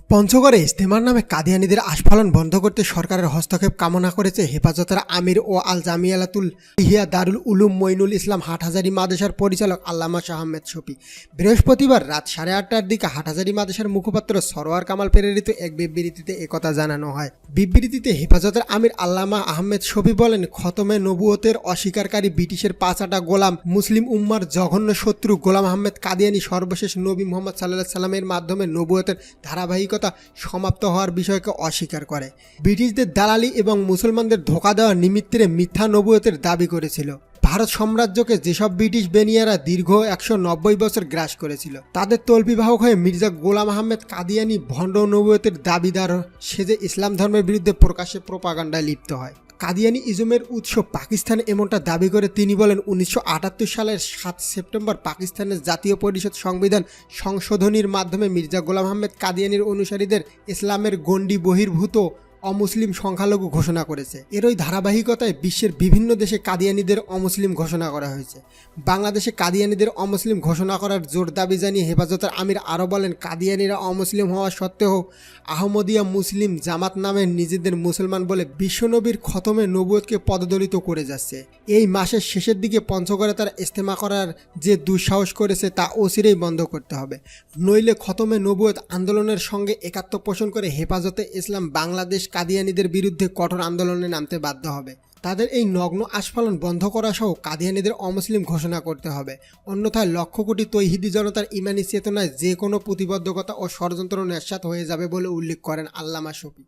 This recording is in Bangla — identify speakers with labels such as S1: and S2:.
S1: পঞ্চগড়ে ইজতেমার নামে কাদিয়ানীদের আস্ফালন বন্ধ করতে সরকারের হস্তক্ষেপ কামনা করেছে হেফাজতের আমির ও আল জামিয়াতুল ইহিয়া দারুল উলুম মঈনুল ইসলাম হাটহাজারী মাদ্রাসার পরিচালক আল্লামা শাহ আহমেদ শফি। বৃহস্পতিবার রাত 8:30টার দিকে হাটহাজারী মাদ্রাসার মুখপাত্র সরোয়ার কামাল প্রেরিত এক বিবৃতিতে একথা জানানো হয়। বিবৃতিতে হেফাজতের আমির আল্লামা আহমেদ শফি বলেন, খতমে নবুয়তের অস্বীকারী ব্রিটিশের পাঁচাটা গোলাম মুসলিম উম্মার জঘন্য শত্রু গোলাম আহমেদ কাদিয়ানী সর্বশেষ নবী মুহাম্মদ সাল্লাল্লাহু আলাইহি সাল্লামের মাধ্যমে নবুয়তের ধারাবাহিকতা সমাপ্ত হওয়ার বিষয়কে অস্বীকার করে ব্রিটিশদের দালালি এবং মুসলমানদের ধোঁকা দেওয়ার নিমিত্তে মিথ্যা নবুয়তের দাবি করেছিল। ভারত সাম্রাজ্যকে যেসব ব্রিটিশ বেনিয়ারা দীর্ঘ 190 বছর গ্রাস করেছিল, তাদের তল্পিবাহক হয়ে মির্জা গোলাম আহমেদ কাদিয়ানী ভণ্ড নবুয়তের দাবিদার সেজে ইসলাম ধর্মের বিরুদ্ধে প্রকাশ্যে প্রোপাগান্ডায় লিপ্ত হয়। কাদিয়ানী ইজমের উৎস পাকিস্তান এমনটা দাবি করে তিনি বলেন, 1978 সালের 7 সেপ্টেম্বর পাকিস্তানের জাতীয় পরিষদ সংবিধান সংশোধনীর মাধ্যমে মির্জা গোলাম আহমেদ কাদিয়ানীর অনুসারীদের ইসলামের গণ্ডি বহির্ভূত অমুসলিম সংখ্যালঘু ঘোষণা করেছে। এরই ধারাবাহিকতায় বিশ্বের বিভিন্ন দেশে কাদিয়ানীদের অমুসলিম ঘোষণা করা হয়েছে। বাংলাদেশে কাদিয়ানীদের অমুসলিম ঘোষণা করার জোর দাবি জানিয়ে হেফাজতের আমির আরও বলেন, কাদিয়ানীরা অমুসলিম হওয়া সত্ত্বেও আহমদিয়া মুসলিম জামাত নামে নিজেদের মুসলমান বলে বিশ্বনবীর খতমে নবুয়তকে পদদলিত করে যাচ্ছে। এই মাসের শেষের দিকে পঞ্চগড়ে তারা ইজতেমা করার যে দুঃসাহস করেছে তা অচিরেই বন্ধ করতে হবে, নইলে খতমে নবুয়ত আন্দোলনের সঙ্গে একাত্ম পোষণ করে হেফাজতে ইসলাম বাংলাদেশ কাদিয়ানীদের বিরুদ্ধে কঠোর আন্দোলনে নামতে বাধ্য হবে। তাদের এই নগ্ন আস্ফালন বন্ধ করা সহ কাদিয়ানীদের অমুসলিম ঘোষণা করতে হবে, অন্যথায় লক্ষ কোটি তৌহিদি জনতার ইমানি চেতনায় যে কোনো প্রতিবদ্ধকতা ও ষড়যন্ত্র নস্যাৎ হয়ে যাবে বলে উল্লেখ করেন আল্লামা শফি।